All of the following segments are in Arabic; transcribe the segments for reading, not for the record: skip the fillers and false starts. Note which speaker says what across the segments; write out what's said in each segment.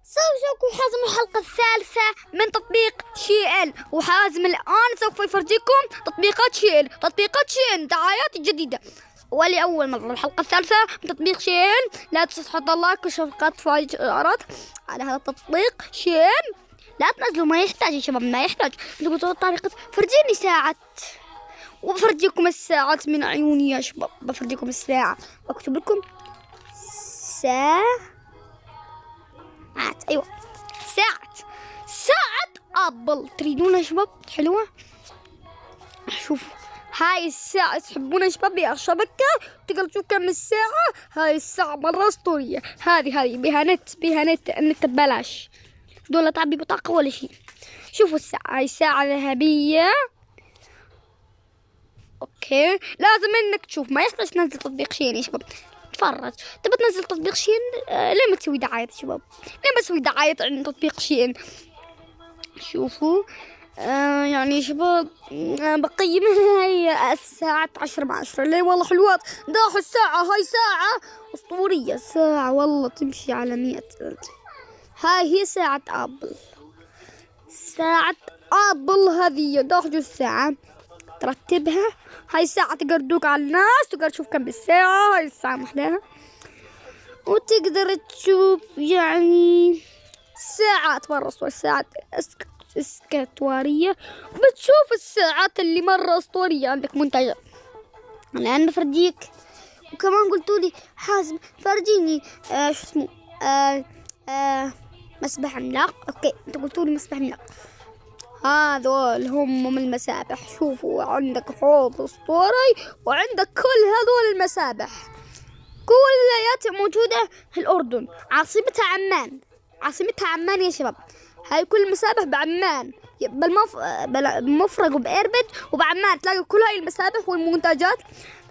Speaker 1: سوف حازم الحلقة الثالثة من تطبيق شي إل، وحازم الآن سوف يفرجيكم تطبيقات شي إل. تطبيقات شي إل دعايات جديدة ولأول مرة. الحلقة الثالثة من تطبيق شي إل. لا تنسوا تحطوا لايك وشفقات فايج إشعارات على هذا التطبيق شي إل. لا تنزلوا، ما يحتاج يا شباب، ما يحتاج. تقولوا طريقة فرجيني ساعة وبفرجيكم الساعات من عيوني يا شباب. بفرجيكم الساعة، بكتب لكم ساعة. ايوه ساعة ابل. تريدونها يا شباب؟ حلوة. شوفوا هاي الساعة، تحبونها يا شباب؟ يا شبكة تقدر تشوف كم الساعة. هاي الساعة مرة اسطورية. هذه بها نت ببلاش، دولة تعبي بطاقة ولا شيء. شوفوا الساعة، هاي ساعة ذهبية. اوكي، لازم انك تشوف، ما يحتاج تنزل تطبيق شين يا شباب. تفرج. تبى تنزل تطبيق شين، ليه ما تسوي دعاية يا شباب؟ ليه ما تسوي دعاية عن تطبيق شين؟ شوفوا يعني يا شباب بقيمها هي الساعة 10/10. ليه والله حلوات. داحوا الساعة، هاي ساعة اسطورية، ساعة والله تمشي على 100. هاي هي ساعة ابل. ساعة ابل هذه. داخل الساعة ترتبها. هاي الساعة تقدر تدوق على الناس، تقدر تشوف كم بالساعة. هاي الساعة محلاها، وتقدر تشوف يعني ساعات مرة اسطورية، ساعات اسكتوارية. بتشوف الساعات اللي مرة اسطورية. عندك منتجات. الآن بفرجيك. وكمان قلتولي حازم فرجيني شو اسمه مسبح عملاق. اوكي، انت قلتولي مسبح عملاق. هذول هم من المسابح. شوفوا عندك حوض اسطوري، وعندك كل هذول المسابح كلها موجودة في الأردن. عاصمتها عمان يا شباب. هاي كل المسابح بعمان، بالمفرق وبإيربد وبعمان. تلاقي كل هاي المسابح والمنتجات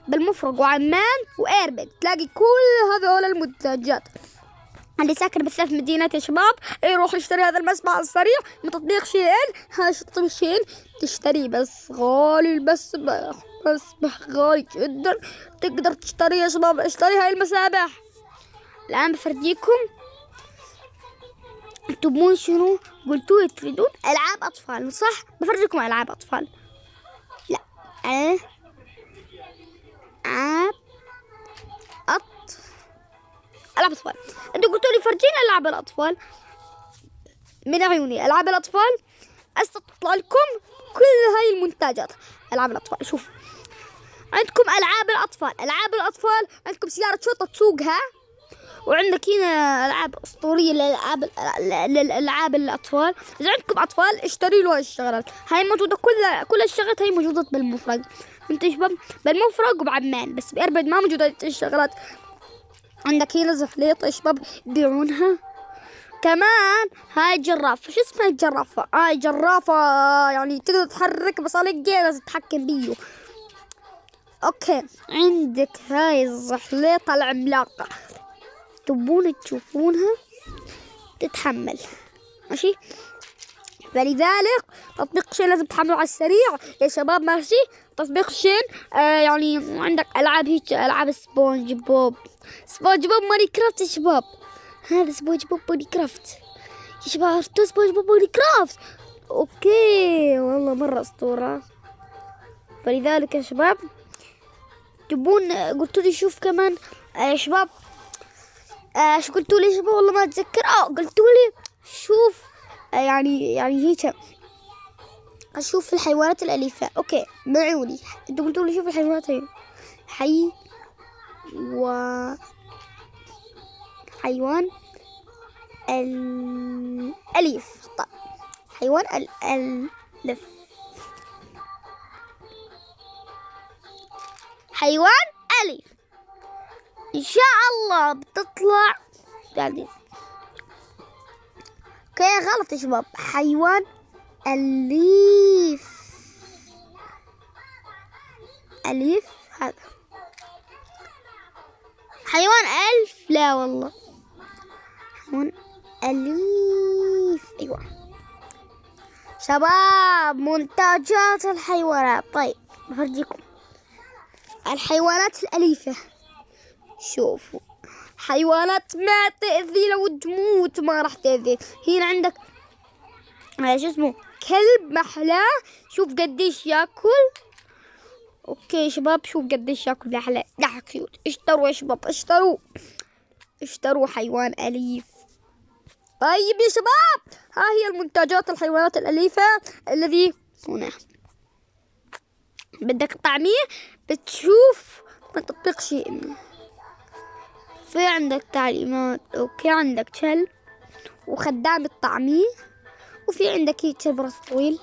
Speaker 1: بالمفرق وعمان وإيربد. تلاقي كل هذول المنتجات. اللي ساكن بثلاث مدينات يا شباب يروح يشتري هذا المسبح السريع من تطبيق شي إل. هاي تطبيق شي إل تشتريه، بس غالي المسبح، مسبح غالي جدا. تقدر تشتريه يا شباب. اشتري هاي المسابح. الآن بفرجيكم. تبون شنو؟ قلتوا تريدون ألعاب أطفال صح؟ بفرجيكم ألعاب أطفال. لا، ألعاب أطفال. أنتوا قلتوا لي فرجينا ألعاب الأطفال من عيوني. ألعاب الأطفال أستطلع لكم كل هاي المنتجات. ألعاب الأطفال. شوف عندكم ألعاب الأطفال. عندكم سيارة شرطة تسوقها، وعندك هنا ألعاب أسطورية للألعاب الأطفال. إذا عندكم أطفال اشتري له هاي الشغلات. هاي موجودة كل الشغلات هاي موجودة بالمفرق. انت يا شباب بالمفرق وبعمان، بس بإربد ما موجودة الشغلات. عندك هنا زحليطة يا شباب يبيعونها. كمان هاي جرافة. شو اسمها الجرافة؟ هاي جرافة يعني تقدر تحرك، بس عليك جهاز تتحكم بيه. اوكي، عندك هاي الزحليطة العملاقة. تبون تشوفونها؟ تتحمل ماشي. فلذلك تطبيق شين لازم تحمله على السريع يا شباب. ماشي، تطبيق شين يعني عندك ألعاب هيك، ألعاب سبونج بوب ماري كرافت يا شباب. هذا سبونج بوب ماري كرافت يا شباب. عرفتوا سبونج بوب ماري كرافت؟ اوكي والله مرة اسطورة. فلذلك يا شباب تبون قلتوا لي شوف كمان يا شباب شو قلتوا لي يا شباب؟ والله ما اتذكر. قلتوا لي شوف يعني هيك اشوف الحيوانات الاليفة. اوكي من عيوني. انتوا قلتوا لي شوف الحيوانات حيوان الأليف. طيب حيوان الألف. حيوان أليف إن شاء الله بتطلع يعني. اوكي غلط يا شباب. حيوان أليف هذا حيوان ألف. لا والله حيوان أليف. أيوة شباب منتجات الحيوانات. طيب بفرجيكم الحيوانات الأليفة. شوفوا حيوانات ما تأذي، لو تموت ما راح تأذي. هنا عندك شو اسمه كلب محلاه، شوف قديش ياكل. اوكي شباب شوف قديش ياكل محلاه، لا كيوت. اشتروا يا شباب، اشتروا حيوان أليف. طيب يا شباب، ها هي المنتجات الحيوانات الأليفة الذي هنا. بدك طعميه بتشوف من تطبيق شيء. في عندك تعليمات. اوكي عندك كلب وخدام الطعميه، وفي عندك هيك كلب راس طويل.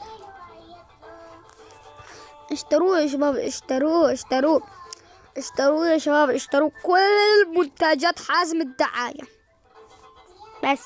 Speaker 1: اشتروه يا شباب، اشتروه يا شباب، اشتروا كل منتجات حازم الدعاية. بس